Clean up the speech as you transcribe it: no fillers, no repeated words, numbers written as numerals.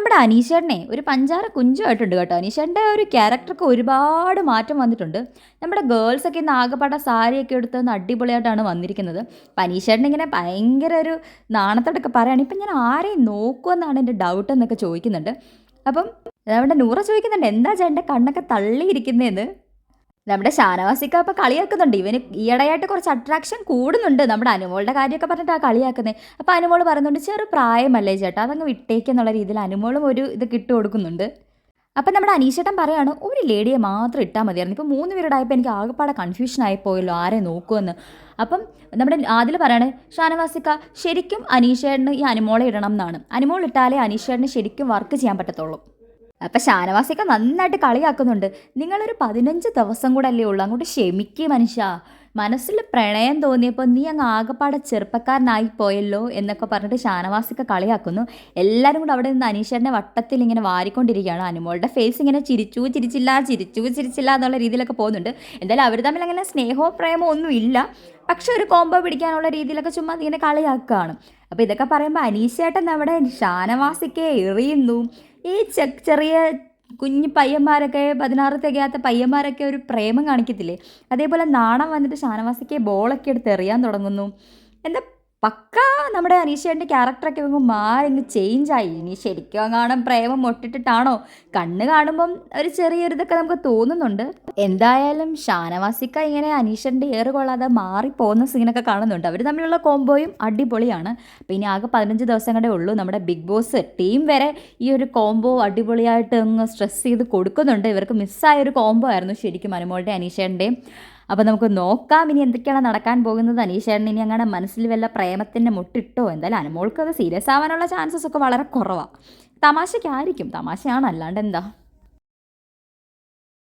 നമ്മുടെ അനീഷേട്ടനെ ഒരു പഞ്ചാര കുഞ്ചുമായിട്ടുണ്ട് കേട്ടോ. അനീഷേട്ടൻ്റെ ഒരു ക്യാരക്ടർക്ക് ഒരുപാട് മാറ്റം വന്നിട്ടുണ്ട്. നമ്മുടെ ഗേൾസൊക്കെ ഇന്ന് ആകെപ്പാടെ സാരിയൊക്കെ എടുത്ത് അടിപൊളിയായിട്ടാണ് വന്നിരിക്കുന്നത്. അപ്പം അനീഷേട്ടൻ ഇങ്ങനെ ഭയങ്കര ഒരു നാണത്തോടൊക്കെ പറയുകയാണ്, ഇപ്പം ഞാൻ ആരെയും നോക്കുമെന്നാണ് എൻ്റെ ഡൗട്ട് എന്നൊക്കെ ചോദിക്കുന്നുണ്ട്. അപ്പം നമ്മുടെ നൂറ ചോദിക്കുന്നുണ്ട്, എന്താ ചേട്ടൻ്റെ കണ്ണൊക്കെ തള്ളിയിരിക്കുന്നതെന്ന്. നമ്മുടെ ഷാനവാസിക്ക അപ്പം കളിയാക്കുന്നുണ്ട്, ഇവന് ഈയിടെയായിട്ട് കുറച്ച് അട്രാക്ഷൻ കൂടുന്നുണ്ട്. നമ്മുടെ അനുമോളുടെ കാര്യമൊക്കെ പറഞ്ഞിട്ട് ആ കളിയാക്കുന്നത്. അപ്പോൾ അനുമോൾ പറയുന്നുണ്ട്, ചെറു പ്രായമല്ലേ ചേട്ടാ, അതങ്ങ് വിട്ടേക്കെന്നുള്ള രീതിയിൽ അനുമോളും ഒരു ഇത് ഇട്ട് കൊടുക്കുന്നുണ്ട്. അപ്പം നമ്മുടെ അനീഷേട്ടൻ പറയാണ്, ഒരു ലേഡിയെ മാത്രം ഇട്ടാൽ മതിയായിരുന്നു. ഇപ്പോൾ 3 പേരുടായപ്പോൾ എനിക്ക് ആകെപ്പാടെ കൺഫ്യൂഷൻ ആയിപ്പോയല്ലോ ആരെ നോക്കുമെന്ന്. അപ്പം നമ്മുടെ അതിൽ പറയാണ്, ഷാനവാസിക്ക ശരിക്കും അനീഷേട്ടന് ഈ അനുമോളെ ഇടണം എന്നാണ്. അനുമോൾ ഇട്ടാലേ അനീഷേട്ടന് ശരിക്കും വർക്ക് ചെയ്യാൻ പറ്റത്തുള്ളൂ. അപ്പം ഷാനവാസിക്ക നന്നായിട്ട് കളിയാക്കുന്നുണ്ട്. നിങ്ങളൊരു 15 ദിവസം കൂടെ അല്ലേ ഉള്ളൂ, അങ്ങോട്ട് ക്ഷമിക്കുക മനുഷ്യ. മനസ്സിൽ പ്രണയം തോന്നിയപ്പോൾ നീ അങ്ങ് ആകെപ്പാടെ ചെറുപ്പക്കാരനായി പോയല്ലോ എന്നൊക്കെ പറഞ്ഞിട്ട് ഷാനവാസിക്ക കളിയാക്കുന്നു. എല്ലാവരും കൂടെ അവിടെ നിന്ന് അനീഷേട്ടനെ വട്ടത്തിൽ ഇങ്ങനെ വാരിക്കൊണ്ടിരിക്കുകയാണ്. അനുമോളുടെ ഫേസ് ഇങ്ങനെ ചിരിച്ചു ചിരിച്ചില്ല എന്നുള്ള രീതിയിലൊക്കെ പോകുന്നുണ്ട്. എന്തായാലും അവർ തമ്മിൽ അങ്ങനെ സ്നേഹമോ പ്രേമോ ഒന്നും ഇല്ല. പക്ഷെ ഒരു കോംബോ പിടിക്കാനുള്ള രീതിയിലൊക്കെ ചുമ്മാ ഇങ്ങനെ കളിയാക്കുകയാണ്. അപ്പോൾ ഇതൊക്കെ പറയുമ്പോൾ അനീഷേട്ടൻ നമ്മുടെ ഷാനവാസിക്കയെ എറിയുന്നു. ഈ ചെറിയ കുഞ്ഞു പയ്യന്മാരൊക്കെ 16 തികയാത്ത പയ്യന്മാരൊക്കെ ഒരു പ്രേമം കാണിക്കത്തില്ലേ, അതേപോലെ നാണം വന്നിട്ട് ഷാനവാസിക്ക് ബോളൊക്കെ എടുത്ത് എറിയാൻ തുടങ്ങുന്നു. എന്താ പക്ക നമ്മുടെ അനീഷേട്ടൻ്റെ ക്യാരക്ടറൊക്കെ മാറിങ്ങ് ചേഞ്ചായി. ഇനി ശരിക്കും കാണാൻ പ്രേമം മൊട്ടിട്ടിട്ടാണോ, കണ്ണ് കാണുമ്പം ഒരു ചെറിയൊരിതൊക്കെ നമുക്ക് തോന്നുന്നുണ്ട്. എന്തായാലും ഷാനവാസിക്ക ഇങ്ങനെ അനീഷേട്ടൻ്റെ ഏറ് കൊള്ളാതെ മാറിപ്പോകുന്ന സീനൊക്കെ കാണുന്നുണ്ട്. അവർ തമ്മിലുള്ള കോംബോയും അടിപൊളിയാണ്. അപ്പോൾ ഇനി ആകെ 15 ദിവസം കൂടെ ഉള്ളൂ. നമ്മുടെ ബിഗ് ബോസ് ടീം വരെ ഈ ഒരു കോംബോ അടിപൊളിയായിട്ട് അങ്ങ് സ്ട്രെസ് ചെയ്ത് കൊടുക്കുന്നുണ്ട്. ഇവർക്ക് മിസ്സായൊരു കോംബോ ആയിരുന്നു ശരിക്കും അനുമോളുടെ അനീഷേട്ടൻ്റെയും. അപ്പോൾ നമുക്ക് നോക്കാം ഇനി എന്തൊക്കെയാണ് നടക്കാൻ പോകുന്നത്. അനീഷേട്ടൻ ഇനി അങ്ങനെ മനസ്സിൽ വല്ല പ്രേമത്തിൻ്റെ മുട്ടിട്ടോ. എന്തായാലും അനുമോൾക്ക് അത് സീരിയസ് ആവാനുള്ള ചാൻസസ് ഒക്കെ വളരെ കുറവാണ്. തമാശയ്ക്കായിരിക്കും, തമാശയാണ്, അല്ലാണ്ട് എന്താ.